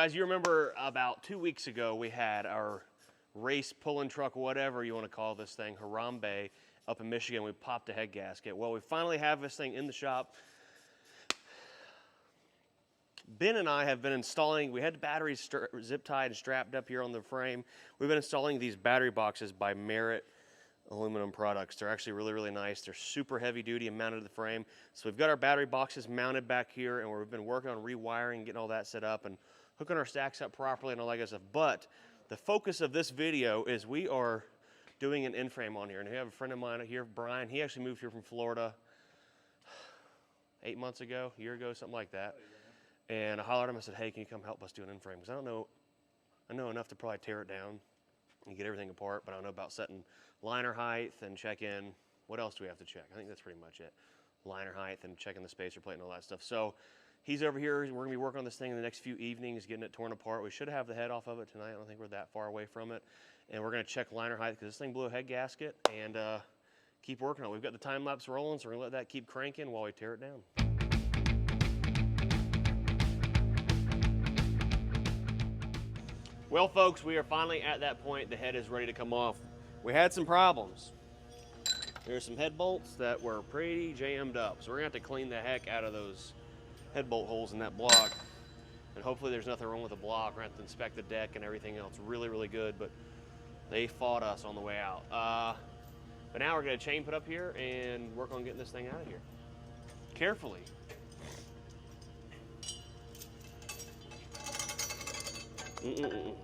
guys, you remember about 2 weeks ago we had our race pulling truck, whatever you want to call this thing, Harambe, up in Michigan. We popped a head gasket. Well, we finally have this thing in the shop. Ben and I have been installing, we had the batteries zip tied and strapped up here on the frame. We've been installing these battery boxes by Merit aluminum products. They're actually really, really nice. They're super heavy duty and mounted to the frame. So we've got our battery boxes mounted back here, and we've been working on rewiring, getting all that set up and hooking our stacks up properly and all that good stuff. But the focus of this video is we are doing an in-frame on here. And we have a friend of mine here, Brian. He actually moved here from Florida 8 months ago, a year ago, something like that. And I hollered at him, I said, hey, can you come help us do an in-frame? Because I know enough to probably tear it down and get everything apart, but I don't know about setting liner height and check in. What else do we have to check? I think that's pretty much it. Liner height and checking the spacer plate and all that stuff. So he's over here. We're going to be working on this thing in the next few evenings, getting it torn apart. We should have the head off of it tonight. I don't think we're that far away from it. And we're going to check liner height because this thing blew a head gasket, and keep working on it. We've got the time lapse rolling, so we're going to let that keep cranking while we tear it down. Well, folks, we are finally at that point. The head is ready to come off. We had some problems. There's some head bolts that were pretty jammed up, so we're gonna have to clean the heck out of those head bolt holes in that block. And hopefully there's nothing wrong with the block. We're gonna have to inspect the deck and everything else really, really good, but they fought us on the way out. But now we're gonna chain put up here and work on getting this thing out of here. Carefully.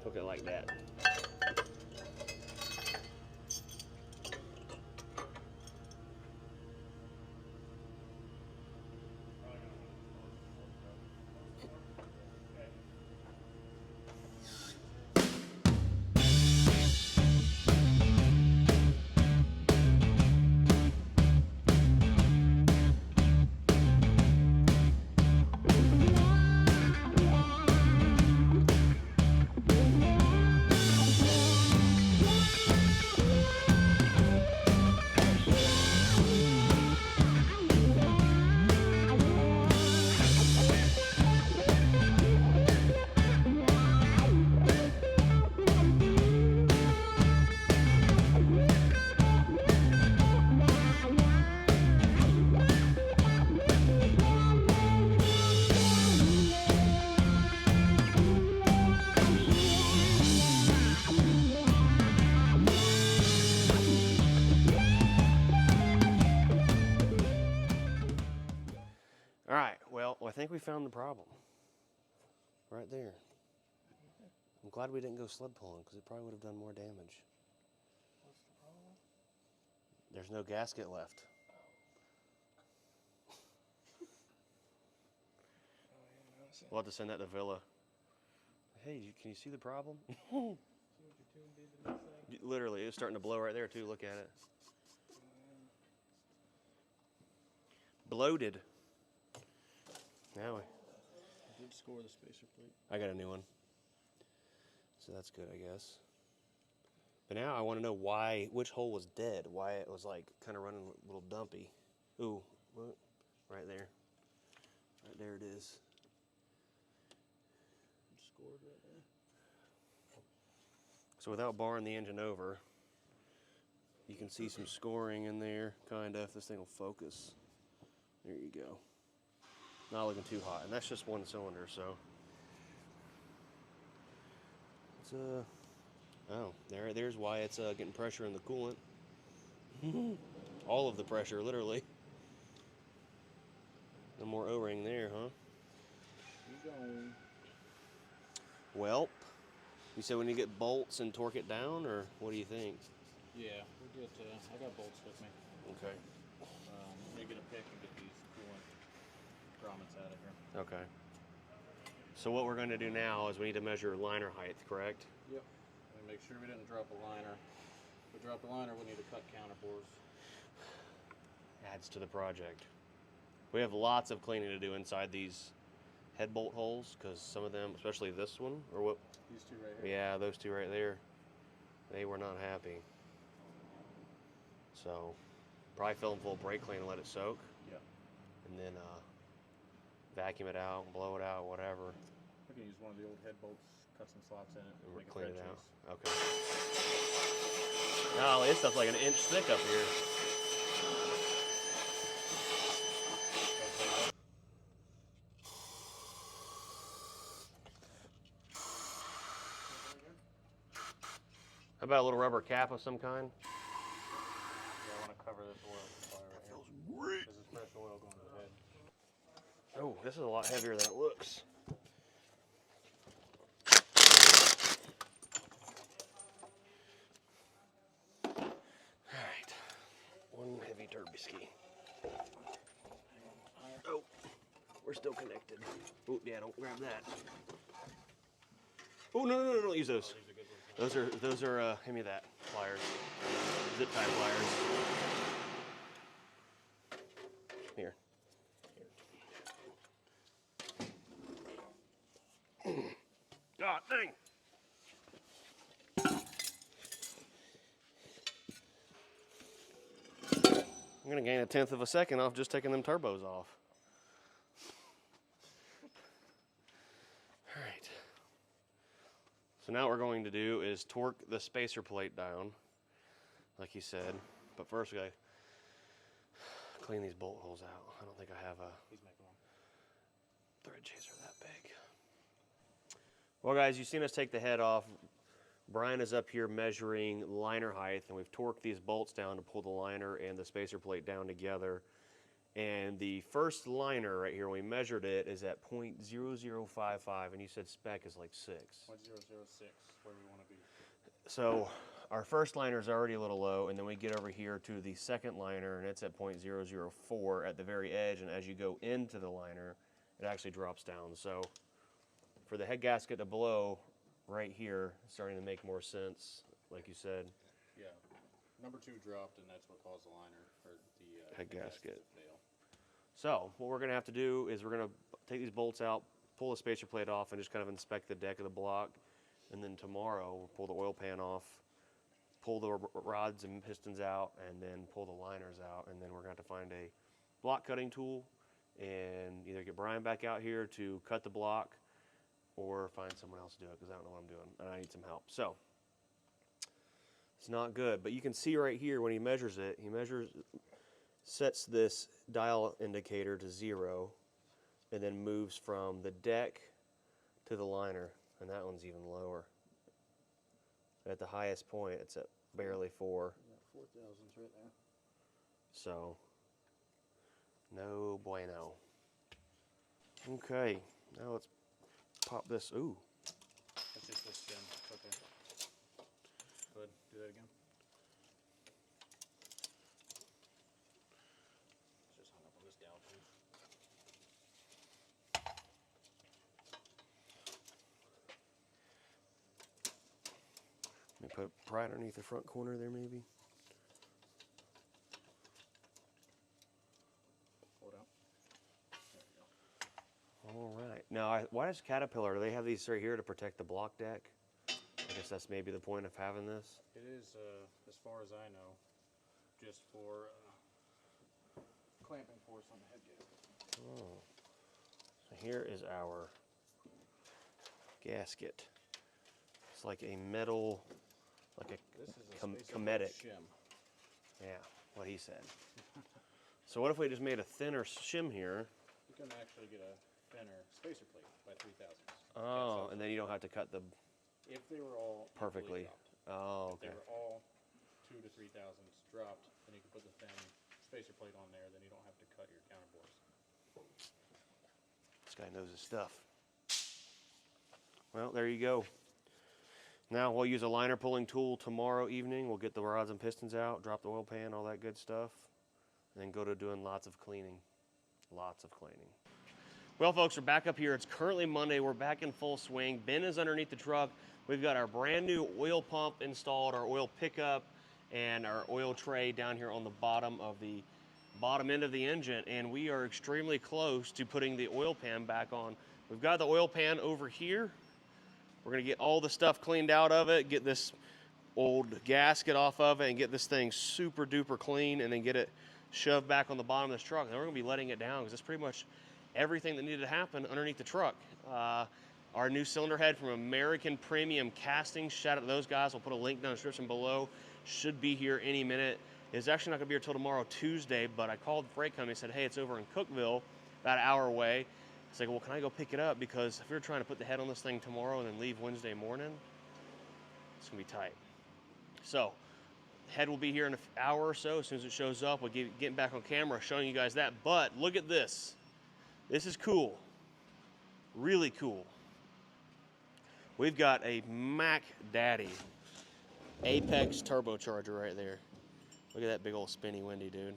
Hook it like that. All right, well, I think we found the problem. Right there. I'm glad we didn't go sled pulling because it probably would have done more damage. What's the problem? There's no gasket left. We'll have to send that to Villa. Hey, can you see the problem? See what your tune did to this thing? Literally, it's starting to blow right there too. Look at it. Bloated. Now I did score the spacer plate. I got a new one. So that's good, I guess. But now I want to know which hole was dead, why it was like kind of running a little dumpy. Ooh, what? Right there. Right there it is. Scored right there. So without barring the engine over, you can see some scoring in there, kind of, if this thing will focus. There you go. Not looking too hot, and that's just one cylinder, so. It's oh, there's why it's getting pressure in the coolant. All of the pressure, literally. No more O-ring there, huh? Keep going. Well, you said we need to get bolts and torque it down, or what do you think? Yeah, we'll get, I got bolts with me. Okay. Let me get a pick and get these coolant grommets out of here. Okay. So what we're going to do now is we need to measure liner height, correct? Yep. And make sure we didn't drop a liner. If we drop a liner, we need to cut counterbores. Adds to the project. We have lots of cleaning to do inside these head bolt holes because some of them, especially this one, or what? These two right here? Yeah, those two right there, they were not happy. So probably fill them full of brake clean and let it soak. Yep. And then vacuum it out, blow it out, whatever. We can use one of the old head bolts, cut some slots in it, and make a Clean thread it out. chase. Okay. Oh, this stuff's like an inch thick up here. How about a little rubber cap of some kind? Yeah, I want to cover this oil supply right here. Feels great. This is fresh oil going to the head. Oh, this is a lot heavier than it looks. All right, one heavy turbiski. Oh, we're still connected. Oh, yeah, don't grab that. Oh, no, don't use those. Those are, hand me that, pliers. Zip tie pliers. Here. God dang. I'm gonna gain 1/10 of a second off just taking them turbos off. All right. So now what we're going to do is torque the spacer plate down, like he said. But first we gotta clean these bolt holes out. I don't think I have a thread chaser that big. Well guys, you've seen us take the head off. Brian is up here measuring liner height, and we've torqued these bolts down to pull the liner and the spacer plate down together. And the first liner right here, when we measured it, is at 0.0055, and you said spec is like 6. 0.006, where we want to be. So our first liner is already a little low, and then we get over here to the second liner, and it's at 0.004 at the very edge, and as you go into the liner, it actually drops down. So for the head gasket to blow right here, it's starting to make more sense, like you said. Yeah, number 2 dropped, and that's what caused the liner, or the Head gasket. to fail. So what we're going to have to do is we're going to take these bolts out, pull the spacer plate off, and just kind of inspect the deck of the block. And then tomorrow we'll pull the oil pan off, pull the rods and pistons out, and then pull the liners out. And then we're going to have to find a block cutting tool and either get Brian back out here to cut the block or find someone else to do it, because I don't know what I'm doing and I need some help. So it's not good, but you can see right here when he measures it, sets this dial indicator to 0 and then moves from the deck to the liner, and that one's even lower. At the highest point, it's at barely 4. Yeah, 4,000's right there. So, no bueno. Okay, now let's pop this. Ooh. That's just this stem. Okay. Go ahead, do that again. Just hung up on this dowel too. Let me put it right underneath the front corner there, maybe. Pull it out. There we go. All right. Now, why does Caterpillar, do they have these right here to protect the block deck? I guess that's maybe the point of having this. It is, as far as I know, just for clamping force on the head gasket. Oh. So here is our gasket. It's like a metal, like a This is a cometic. shim. Yeah, what he said. So what if we just made a thinner shim here? You can actually get a thinner spacer plate by 3,000. Oh, and then you don't have to cut the If they were all perfectly. dropped. Oh, If okay. they were all 2 to 3,000 dropped, then you can put the thin spacer plate on there, then you don't have to cut your counterbores. This guy knows his stuff. Well, there you go. Now we'll use a liner pulling tool tomorrow evening. We'll get the rods and pistons out, drop the oil pan, all that good stuff, and then go to doing lots of cleaning. Lots of cleaning. Well, folks, we're back up here. It's currently Monday. We're back in full swing. Ben is underneath the truck. We've got our brand new oil pump installed, our oil pickup, and our oil tray down here on the bottom end of the engine, and we are extremely close to putting the oil pan back on. We've got the oil pan over here. We're gonna get all the stuff cleaned out of it, get this old gasket off of it, and get this thing super duper clean, and then get it shoved back on the bottom of this truck. And then we're gonna be letting it down because it's pretty much everything that needed to happen underneath the truck. our new cylinder head from American Premium Casting. Shout out to those guys. We'll put a link down in the description below. Should be here any minute. It's actually not going to be here till tomorrow, Tuesday, but I called the freight company and said, hey, it's over in Cookeville, about an hour away. It's like, well, can I go pick it up? Because if you're trying to put the head on this thing tomorrow and then leave Wednesday morning, it's going to be tight. So, head will be here in an hour or so. As soon as it shows up, we'll get back on camera showing you guys that. But look at this. This is cool. Really cool. We've got a Mac Daddy Apex turbocharger right there. Look at that big old spinny windy, dude.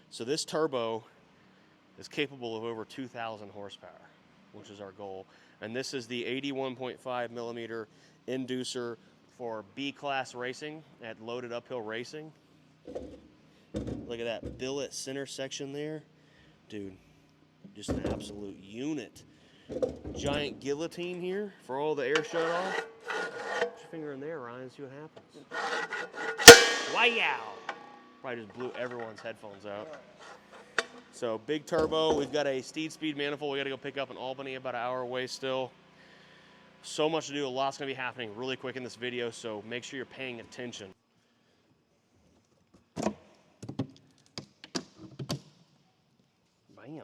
So this turbo is capable of over 2,000 horsepower, which is our goal. And this is the 81.5 millimeter inducer for B-class racing at loaded uphill racing. Look at that billet center section there. Dude, just an absolute unit. Giant guillotine here for all the air shut off. Put your finger in there, Ryan, and see what happens. Wow! Probably just blew everyone's headphones out. So, big turbo. We've got a steed speed manifold we got to go pick up in Albany, about an hour away still. So much to do. A lot's going to be happening really quick in this video, so make sure you're paying attention. Bam.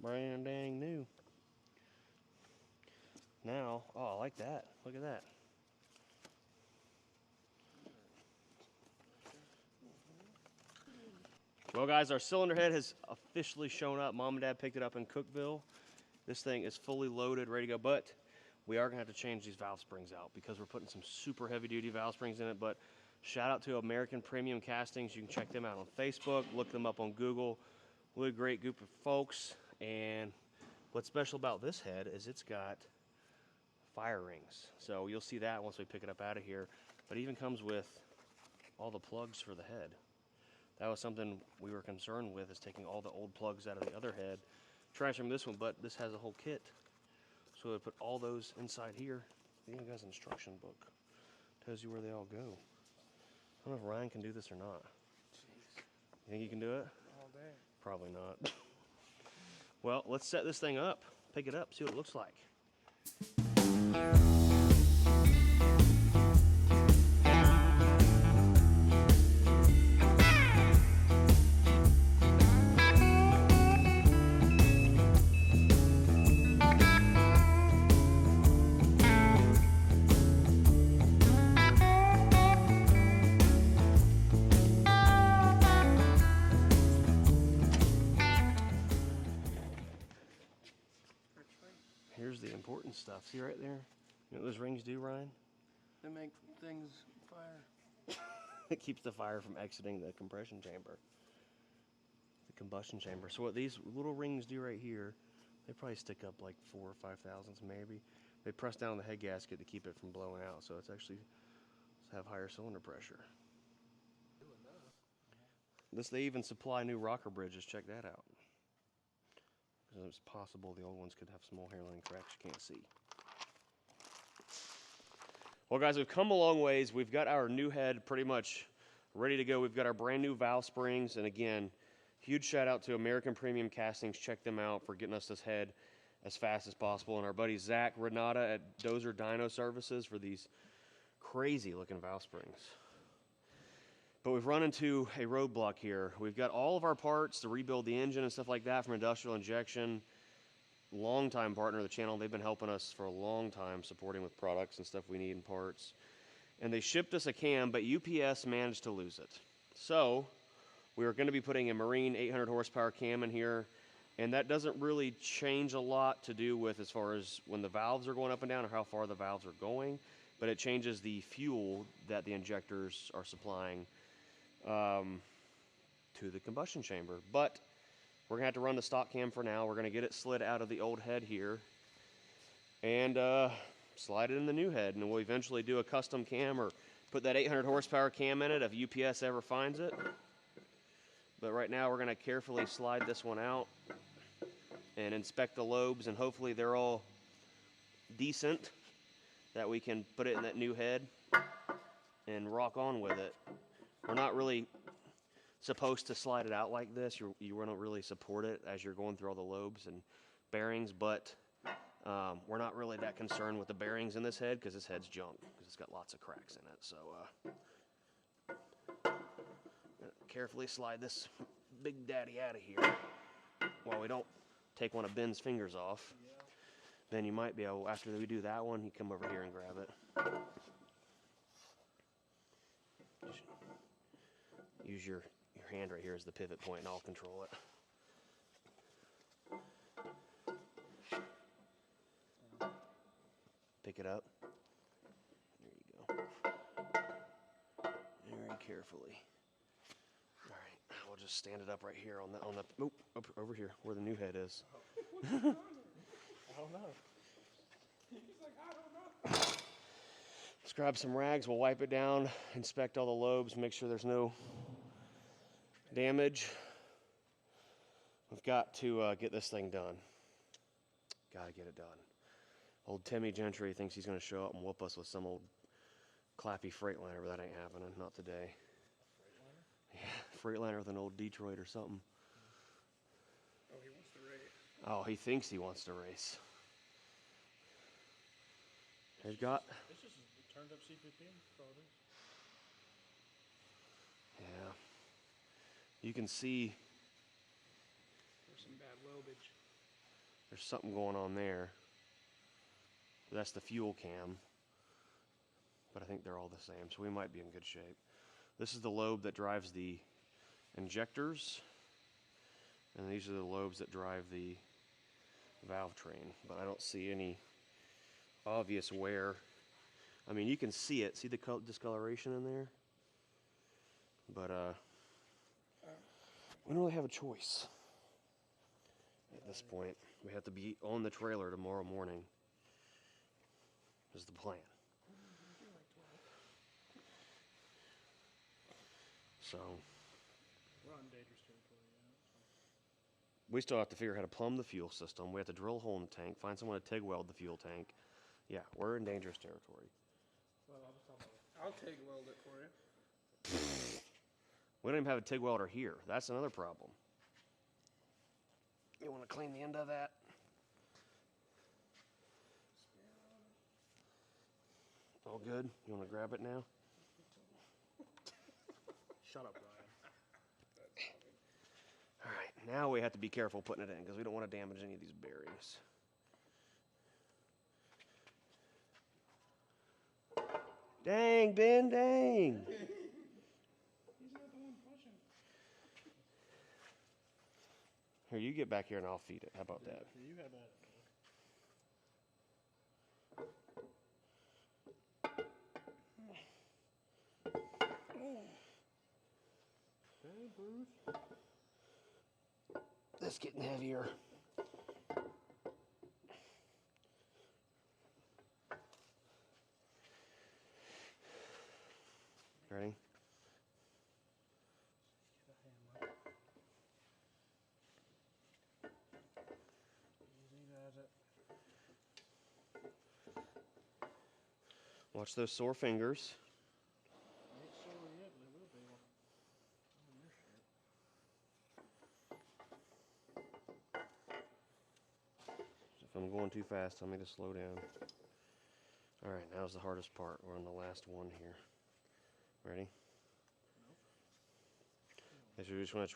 Brand dang new. Now, oh, I like that. Look at that. Well, guys, our cylinder head has officially shown up. Mom and Dad picked it up in Cookeville. This thing is fully loaded, ready to go, but we are going to have to change these valve springs out because we're putting some super heavy-duty valve springs in it. But shout out to American Premium Castings. You can check them out on Facebook, look them up on Google. What a great group of folks. And what's special about this head is it's got fire rings. So you'll see that once we pick it up out of here. But it even comes with all the plugs for the head. That was something we were concerned with, is taking all the old plugs out of the other head, transferring this one, but this has a whole kit. So we put all those inside here. It even has an instruction book. Tells you where they all go. I don't know if Ryan can do this or not. Jeez. You think you can do it? All day. Probably not. Well, let's set this thing up, pick it up, see what it looks like. Here's the important stuff. See right there? You know what those rings do, Ryan? They make things fire. It keeps the fire from exiting the compression chamber. The combustion chamber. So what these little rings do right here, they probably stick up like 4 or 5 thousandths maybe. They press down the head gasket to keep it from blowing out, so it's actually have higher cylinder pressure. They even supply new rocker bridges. Check that out. It's possible the old ones could have small hairline cracks you can't see. Well, guys, we've come a long ways. We've got our new head pretty much ready to go. We've got our brand new valve springs, and again, huge shout out to American Premium Castings. Check them out for getting us this head as fast as possible. And our buddy Zach Renata at Dozer Dyno Services for these crazy looking valve springs. But we've run into a roadblock here. We've got all of our parts to rebuild the engine and stuff like that from Industrial Injection. Long-time partner of the channel. They've been helping us for a long time, supporting with products and stuff we need and parts. And they shipped us a cam, but UPS managed to lose it. So we are going to be putting a Marine 800 horsepower cam in here, and that doesn't really change a lot to do with as far as when the valves are going up and down or how far the valves are going, but it changes the fuel that the injectors are supplying to the combustion chamber. But we're going to have to run the stock cam for now. We're going to get it slid out of the old head here and slide it in the new head, and we'll eventually do a custom cam or put that 800 horsepower cam in it if UPS ever finds it. But right now we're going to carefully slide this one out and inspect the lobes, and hopefully they're all decent that we can put it in that new head and rock on with it. We're not really supposed to slide it out like this. You want to really support it as you're going through all the lobes and bearings, but We're not really that concerned with the bearings in this head because this head's junk because it's got lots of cracks in it. So carefully slide this big daddy out of here while we don't take one of Ben's fingers off. Then you might be able, after we do that one, you come over here and grab it. Just use your hand right here as the pivot point and I'll control it. Pick it up. There you go. Very carefully. All right, we'll just stand it up right here on the up over here where the new head is. I don't know. He's like, I don't know. Let's grab some rags. We'll wipe it down, inspect all the lobes, make sure there's no damage. We've got to get this thing done. Got to get it done. Old Timmy Gentry thinks he's going to show up and whoop us with some old clappy Freightliner, but that ain't happening. Not today. Freightliner? Yeah, Freightliner with an old Detroit or something. Oh, he wants to race. Oh, he thinks he wants to race. They've got... This is a turned up C15 probably. Yeah. You can see... There's some bad lobage. There's something going on there. That's the fuel cam, but I think they're all the same, so we might be in good shape. This is the lobe that drives the injectors, and these are the lobes that drive the valve train, but I don't see any obvious wear. I mean, you can see it. See the discoloration in there? But we don't really have a choice at this point. We have to be on the trailer tomorrow morning. Is the plan. So We're on dangerous territory, yeah. we still have to figure out how to plumb the fuel system. We have to drill a hole in the tank, find someone to TIG weld the fuel tank. Yeah, we're in dangerous territory. Well, I'll TIG weld it for you. We don't even have a TIG welder here. That's another problem. You want to clean the end of that? All good? You want to grab it now? Shut up, Brian. All right, now we have to be careful putting it in because we don't want to damage any of these bearings. Dang, Ben, dang. He's not the one pushing. Here, you get back here and I'll feed it. How about that? You have that. Hey, Bruce. It's getting heavier. Ready? Get a hammer. Easy as it. Watch those sore fingers. Ain't sore yet, but it will be. If I'm going too fast, tell me to slow down. All right, now's the hardest part. We're on the last one here. Ready?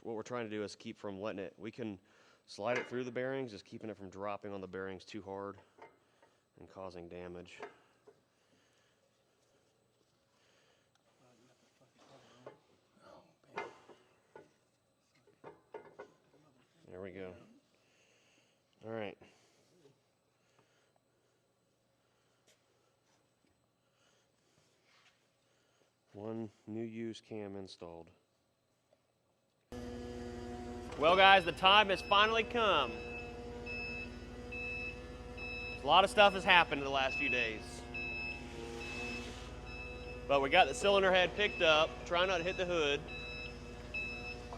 What we're trying to do is keep from letting it, we can slide it through the bearings, just keeping it from dropping on the bearings too hard and causing damage. There we go. All right. One new use cam installed. Well, guys, the time has finally come. A lot of stuff has happened in the last few days. But we got the cylinder head picked up. Try not to hit the hood.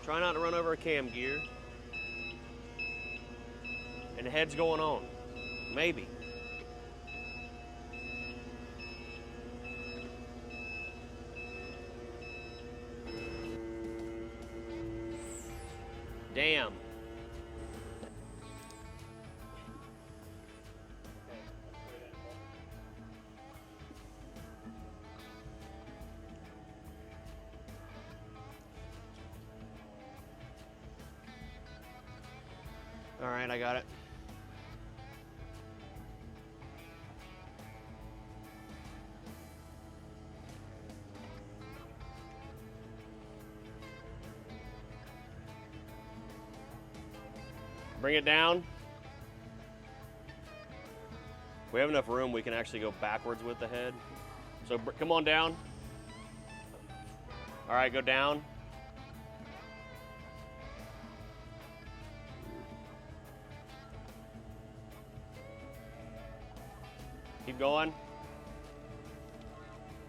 Try not to run over a cam gear. And the head's going on. Maybe. Damn. All right, I got it. Bring it down. We have enough room, we can actually go backwards with the head. So come on down. All right, go down. Keep going.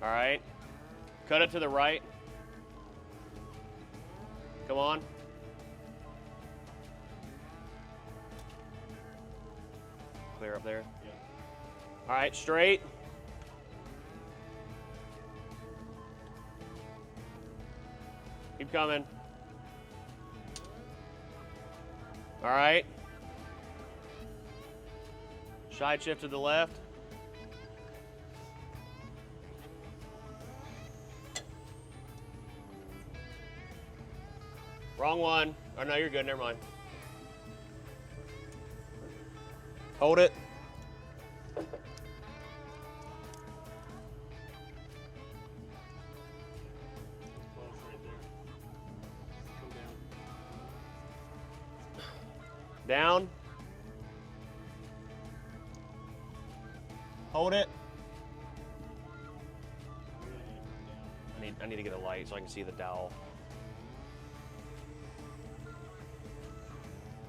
All right. Cut it to the right. Come on. Clear up there. Yeah. All right, straight. Keep coming. All right. Side shift to the left. Wrong one. Oh, no, you're good. Never mind. Hold it. Close right there. Come down. Down. Hold it. I need to get a light so I can see the dowel.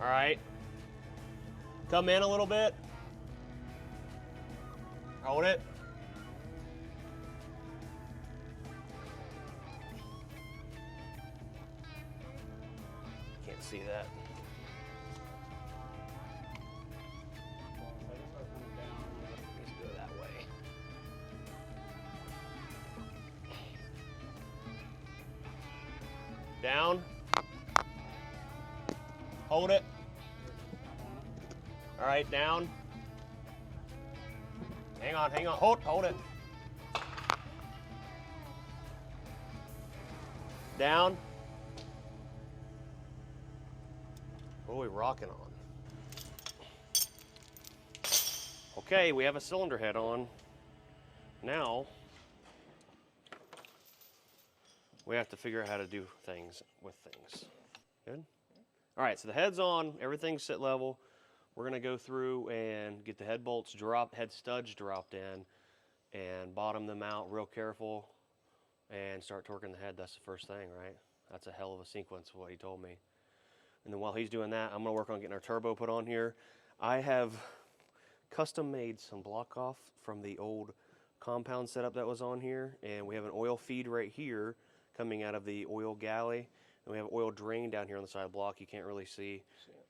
All right. Come in a little bit. Hold it. Can't see that. Let's go that way. Down. Hold it. All right, down. Hang on, hang on. Hold it. Down. What are we rocking on? Okay, we have a cylinder head on. Now, we have to figure out how to do things with things. Good? All right, so the head's on, everything's set level. We're gonna go through and get the head bolts head studs dropped in and bottom them out real careful and start torquing the head. That's the first thing, right? That's a hell of a sequence of what he told me. And then while he's doing that, I'm gonna work on getting our turbo put on here. I have custom made some block off from the old compound setup that was on here, and we have an oil feed right here coming out of the oil galley, and we have oil drain down here on the side of the block you can't really see.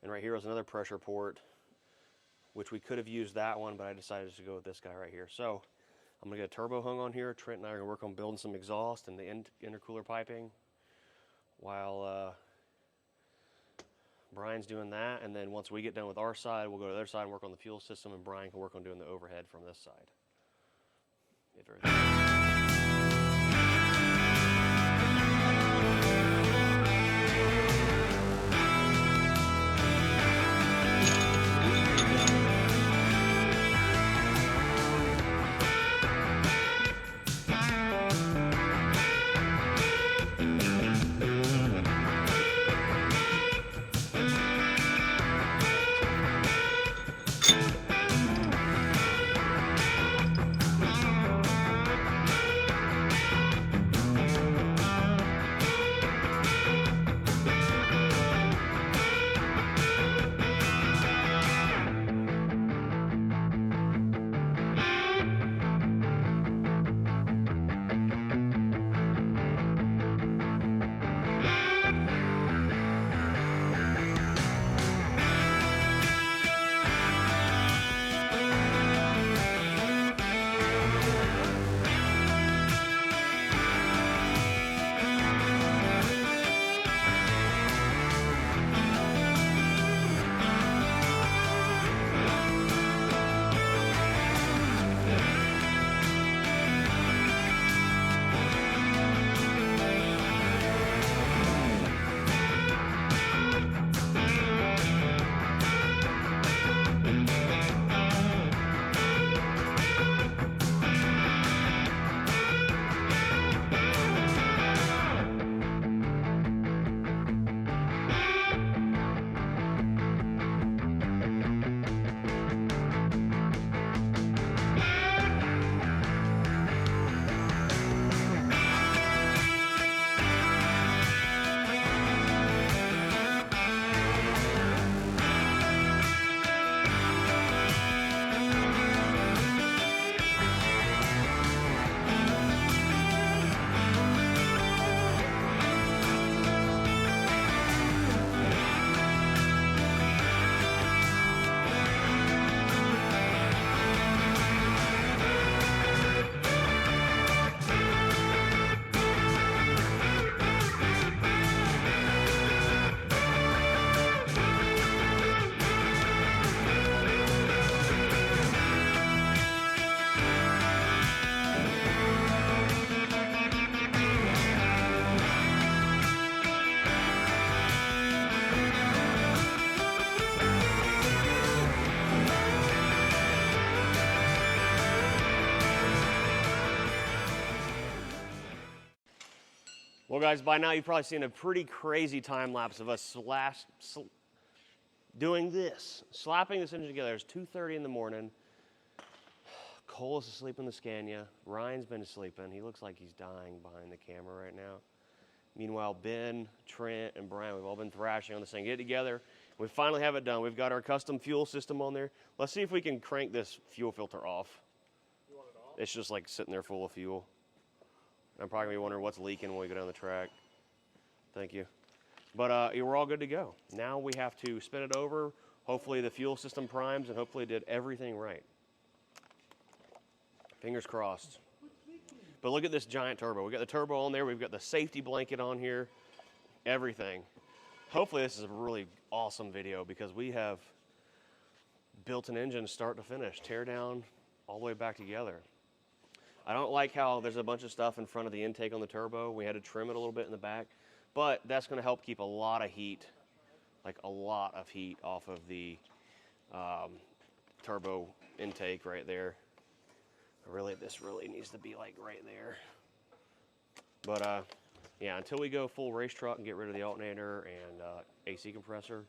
And right here is another pressure port, which we could have used that one, but I decided to go with this guy right here. So I'm gonna get a turbo hung on here. Trent and I are gonna work on building some exhaust and the intercooler piping while Brian's doing that. And then once we get done with our side, we'll go to the other side and work on the fuel system, and Brian can work on doing the overhead from this side. Well, guys, by now you've probably seen a pretty crazy time lapse of us doing this, slapping this engine together. It's 2:30 in the morning. Cole is asleep in the Scania. Ryan's been sleeping. He looks like he's dying behind the camera right now. Meanwhile, Ben, Trent, and Brian, we've all been thrashing on this thing. Get it together. We finally have it done. We've got our custom fuel system on there. Let's see if we can crank this fuel filter off. You want it off? It's just like sitting there full of fuel. I'm probably gonna be wondering what's leaking when we go down the track. Thank you. But we're all good to go. Now we have to spin it over. Hopefully the fuel system primes and hopefully it did everything right. Fingers crossed. But look at this giant turbo. We got the turbo on there. We've got the safety blanket on here. Everything. Hopefully this is a really awesome video because we have built an engine start to finish, tear down all the way back together. I don't like how there's a bunch of stuff in front of the intake on the turbo. We had to trim it a little bit in the back, but that's going to help keep a lot of heat, like a lot of heat off of the turbo intake right there. Really, this really needs to be like right there. But yeah, until we go full race truck and get rid of the alternator and AC compressor,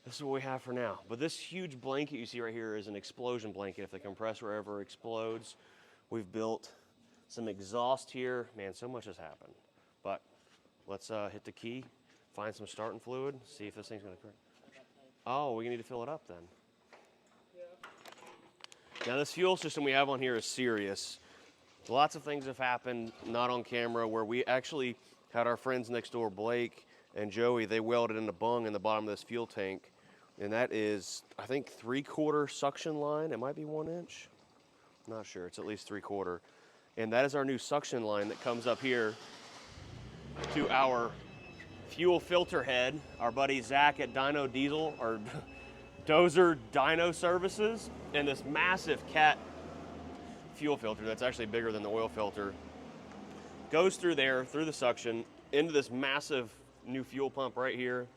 this is what we have for now. But this huge blanket you see right here is an explosion blanket. If the compressor ever explodes, we've built some exhaust here. Man, so much has happened. But let's hit the key, find some starting fluid, see if this thing's gonna crank. Oh, we need to fill it up then. Now this fuel system we have on here is serious. Lots of things have happened, not on camera, where we actually had our friends next door, Blake and Joey, they welded in a bung in the bottom of this fuel tank. And that is, I think, 3/4 suction line. It might be 1 inch. Not sure, it's at least 3/4. And that is our new suction line that comes up here to our fuel filter head. Our buddy Zach at Dyno Diesel, or Dozer Dyno Services, and this massive Cat fuel filter that's actually bigger than the oil filter goes through there, through the suction, into this massive new fuel pump right here,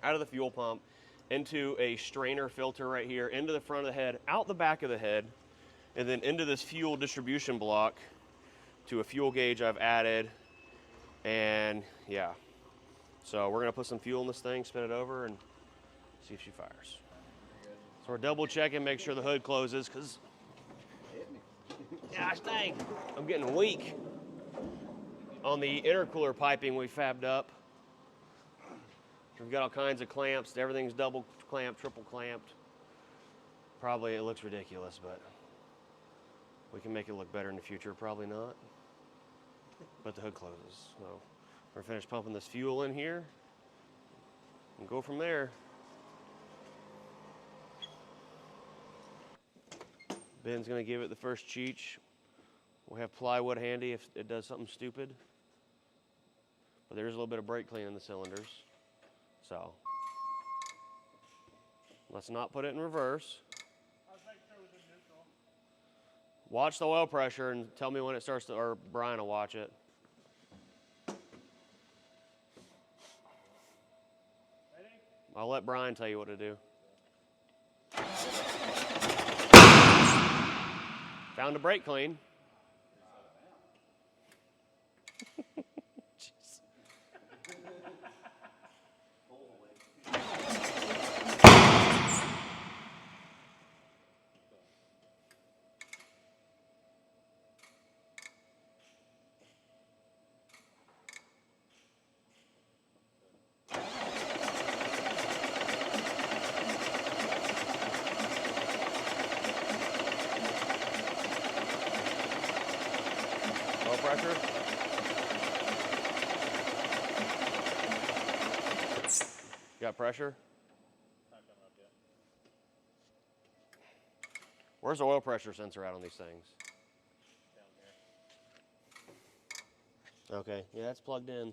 out of the fuel pump, into a strainer filter right here, into the front of the head, out the back of the head, and then into this fuel distribution block to a fuel gauge I've added. And yeah, so we're gonna put some fuel in this thing, spin it over, and see if she fires. So we're double checking, make sure the hood closes, because gosh dang, I'm getting weak on the intercooler piping we fabbed up. We've got all kinds of clamps. Everything's double clamped, triple clamped. Probably it looks ridiculous, but we can make it look better in the future. Probably not. But the hood closes. So we're finished pumping this fuel in here and go from there. Ben's gonna give it the first cheech. We'll have plywood handy if it does something stupid. But there's a little bit of brake clean in the cylinders. So let's not put it in reverse. Watch the oil pressure and tell me when it starts to, or Brian will watch it. Ready? I'll let Brian tell you what to do. Found a brake clean. Oil pressure. Got pressure? Not coming up yet. Where's the oil pressure sensor at on these things? Down here. Okay, yeah, that's plugged in.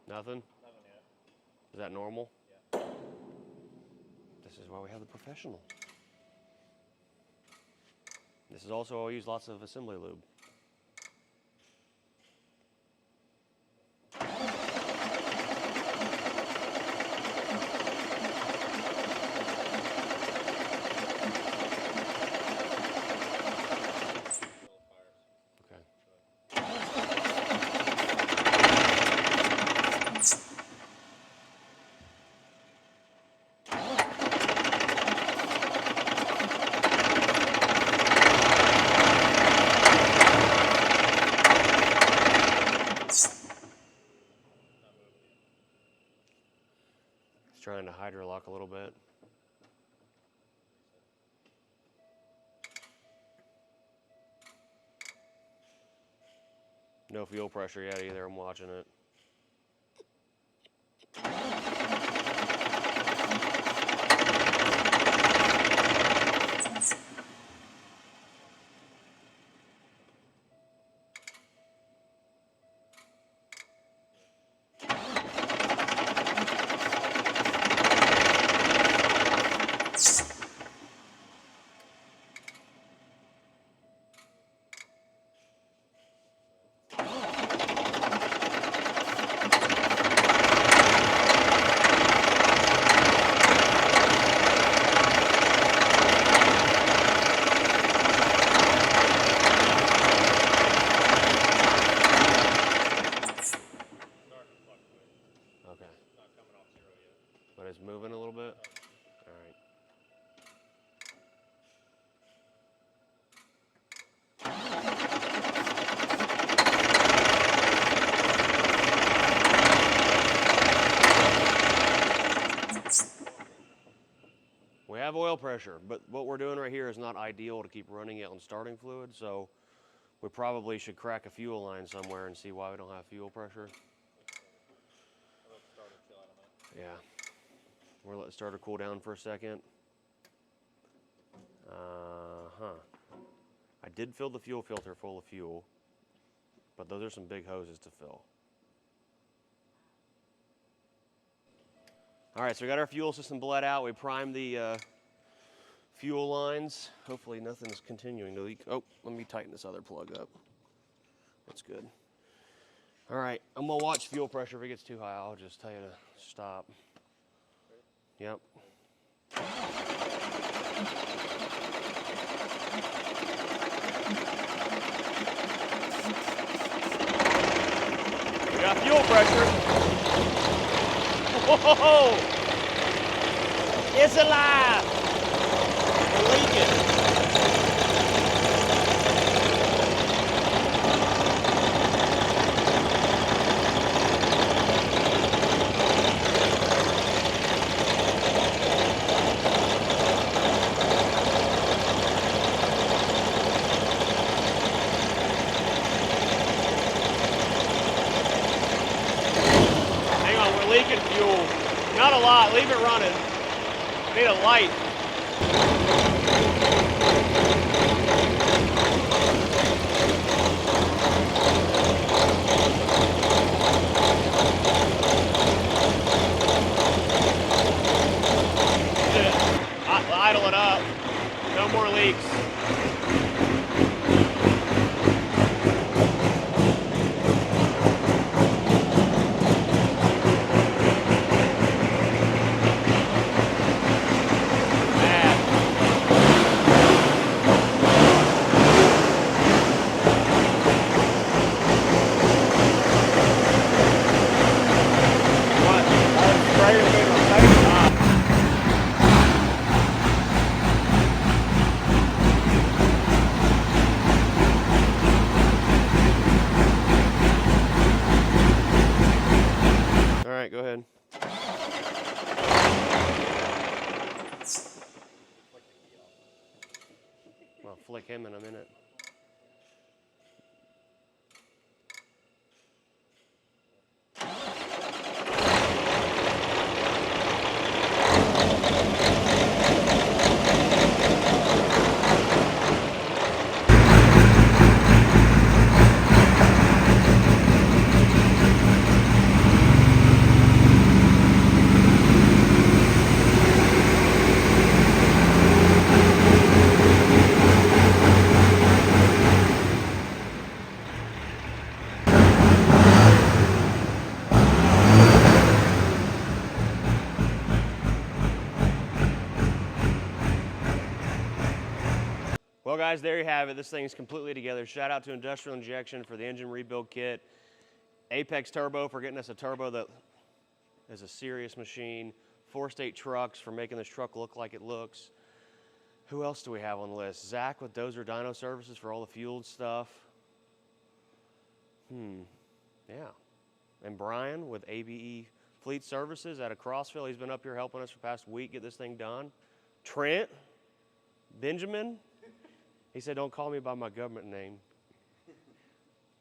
Nothing? Nothing yet. Is that normal? Yeah. This is why we have the professional. This is also, I'll use lots of assembly lube. Trying to hydrolock a little bit. No fuel pressure yet either, I'm watching it. But it's moving a little bit. All right. We have oil pressure, but what we're doing right here is not ideal to keep running it on starting fluid, so we probably should crack a fuel line somewhere and see why we don't have fuel pressure. Yeah. We're gonna let the starter cool down for a second. I did fill the fuel filter full of fuel, but those are some big hoses to fill. All right, so we got our fuel system bled out. We primed the fuel lines. Hopefully nothing's continuing to leak. Oh, let me tighten this other plug up. That's good. All right, I'm gonna watch fuel pressure. If it gets too high, I'll just tell you to stop. Yep. We got fuel pressure. Whoa! It's alive! We're leaking. Leaking fuel. Not a lot, leave it running. Need a light. Idle it up. No more leaks. Go ahead. I'll flick him in a minute. guys, there you have it. This thing is completely together. Shout out to Industrial Injection for the engine rebuild kit. Apex Turbo for getting us a turbo that is a serious machine. 4-State Trucks for making this truck look like it looks. Who else do we have on the list? Zach with Dozer Dyno Services for all the fueled stuff. Yeah. And Brian with ABE Fleet Services out of Crossville. He's been up here helping us for the past week get this thing done. Trent, Benjamin. He said, don't call me by my government name.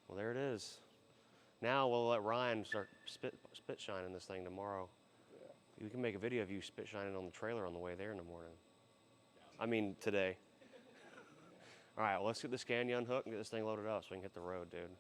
Well, there it is. Now we'll let Ryan start spit shining this thing tomorrow. Yeah. We can make a video of you spit shining on the trailer on the way there in the morning. I mean, today. All right, well, let's get the Scania unhooked and get this thing loaded up so we can hit the road, dude.